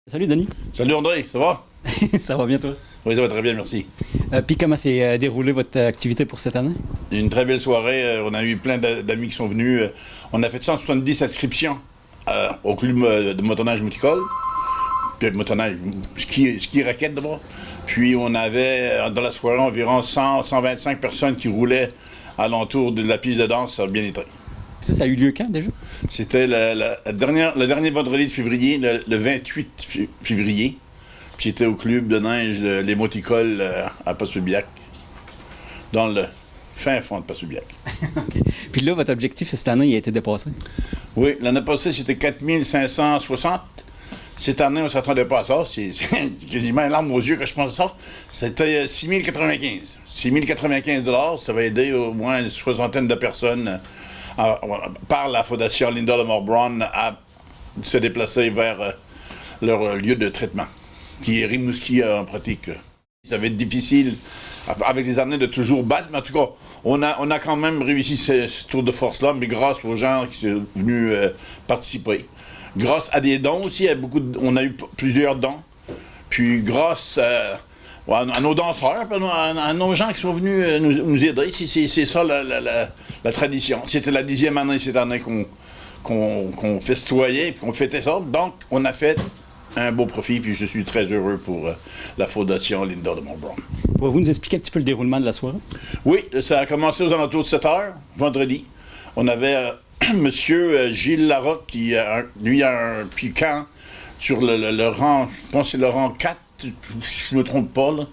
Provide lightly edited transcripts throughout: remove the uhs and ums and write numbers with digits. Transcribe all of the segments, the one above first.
Salut Denis. Salut André, ça va? Ça va bien toi? Oui, ça va très bien, merci. Puis comment s'est déroulée votre activité pour cette année? Une très belle soirée, on a eu plein d'amis qui sont venus. On a fait 170 inscriptions au club de motoneige multicole. Puis motoneige, ski raquette d'abord. Puis on avait dans la soirée environ 125 personnes qui roulaient alentour de la piste de danse, ça a bien été. Ça a eu lieu quand déjà? C'était le dernier vendredi de février, le 28 février. Puis j'étais au club de neige Les Moticoles à Passepébiac, dans le fin fond de Passepébiac. Okay. Puis là, votre objectif cette année, il a été dépassé? Oui, l'année passée, c'était 4560. Cette année, on ne s'attendait pas à ça. C'est quasiment une larme aux yeux que je pense à ça. C'était 6095. 6095 $, ça va aider au moins une soixantaine de personnes par la Fondation Linda Lamar-Brown à se déplacer vers leur lieu de traitement, qui est Rimouski en pratique. Ça va être difficile avec les années de toujours battre, mais en tout cas, on a quand même réussi ce tour de force-là, mais grâce aux gens qui sont venus participer. Grâce à des dons aussi, on a eu plusieurs dons. Puis grâce à nos danseurs, à nos gens qui sont venus nous aider, c'est ça la tradition. C'était la 10e année cette année qu'on festoyait et qu'on fêtait ça. Donc, on a fait un beau profit, puis je suis très heureux pour la Fondation Linda Lamar-Brown. Pouvez-vous nous expliquer un petit peu le déroulement de la soirée? Oui, ça a commencé aux alentours de 7 h, vendredi. On avait Monsieur Gilles Larocque, qui, lui, a un piquant sur le rang, je pense que c'est le rang 4, je ne me trompe pas, là,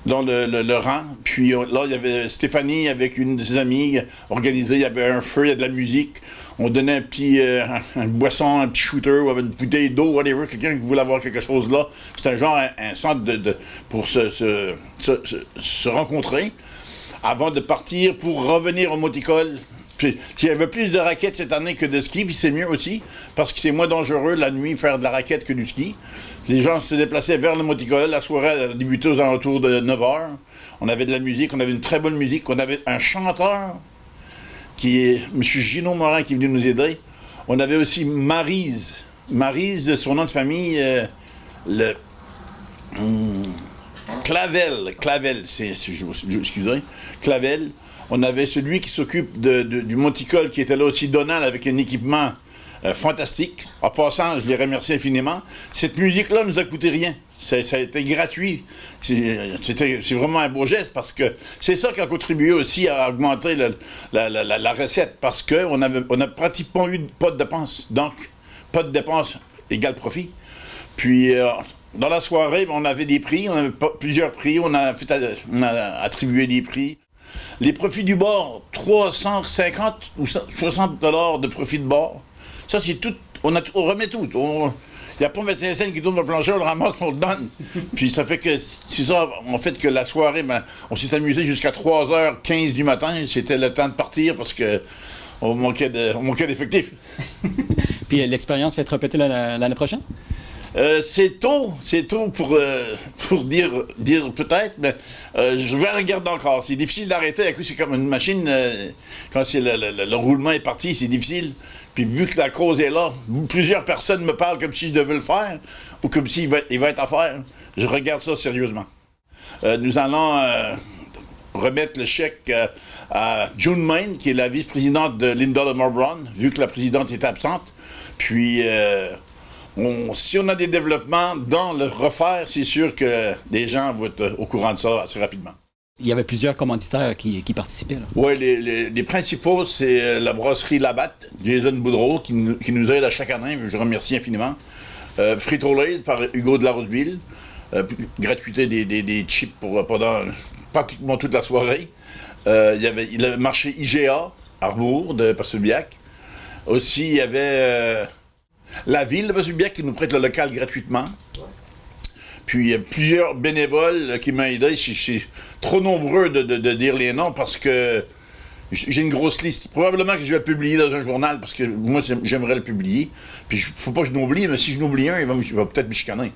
dans le rang. Puis là, il y avait Stéphanie avec une de ses amies organisée, il y avait un feu, il y a de la musique. On donnait une boisson, un petit shooter, ou une bouteille d'eau, whatever, quelqu'un qui voulait avoir quelque chose là. C'était genre un centre pour se rencontrer avant de partir pour revenir au moticole. Puis, il y avait plus de raquettes cette année que de ski, puis c'est mieux aussi, parce que c'est moins dangereux la nuit faire de la raquette que du ski. Les gens se déplaçaient vers le moticole, la soirée a débuté aux alentours de 9 h. On avait de la musique, on avait une très bonne musique, on avait un chanteur, qui est M. Gino Morin, qui est venu nous aider. On avait aussi Maryse. Maryse, son nom de famille, Clavel, excusez, Clavel. On avait celui qui s'occupe du monticole, qui était là aussi, Donald, avec un équipement fantastique. En passant, je les remercie infiniment. Cette musique-là ne nous a coûté rien. Ça a été gratuit. C'est vraiment un beau geste, parce que c'est ça qui a contribué aussi à augmenter la recette, parce qu'on a pratiquement eu pas de dépenses. Donc, pas de dépenses égale profit. Puis, dans la soirée, on avait des prix, on avait plusieurs prix, on a attribué des prix. Les profits du bord, 350 ou 60 $ de profit de bord. Ça, c'est tout. On remet tout. Il n'y a pas 25 cents qui tournent le plancher, on le ramasse, on le donne. Puis ça fait que, c'est ça, en fait, que la soirée, on s'est amusé jusqu'à 3h15 du matin. C'était le temps de partir parce que on manquait d'effectifs. Puis l'expérience va être répétée l'année prochaine? C'est tôt pour dire peut-être, mais je vais regarder encore. C'est difficile d'arrêter. C'est comme une machine, quand le roulement est parti, c'est difficile. Puis vu que la cause est là, plusieurs personnes me parlent comme si je devais le faire, ou comme s'il va être à faire. Je regarde ça sérieusement. Nous allons remettre le chèque à June Main, qui est la vice-présidente de Linda Lamar-Brown, vu que la présidente est absente. Puis... si on a des développements dans le refaire, c'est sûr que les gens vont être au courant de ça assez rapidement. Il y avait plusieurs commanditaires qui participaient. Oui, les principaux, c'est la brasserie Labatt, Jason Boudreau, qui nous aide à chaque année, je remercie infiniment. Frito-Lay par Hugo de la Roseville, gratuité des chips pendant pratiquement toute la soirée. Il y avait le marché IGA, Arbour, de Passepébiac. Aussi, il y avait... la ville de Passepébiac qui nous prête le local gratuitement. Puis il y a plusieurs bénévoles qui m'ont aidé. Je suis trop nombreux de dire les noms parce que j'ai une grosse liste. Probablement que je vais le publier dans un journal parce que moi j'aimerais le publier. Puis il ne faut pas que je n'oublie, mais si je n'oublie un, il va peut-être me chicaner.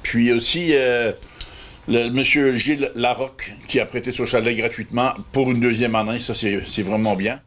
Puis aussi le monsieur Gilles Larocque qui a prêté son chalet gratuitement pour une 2e année. Ça c'est vraiment bien.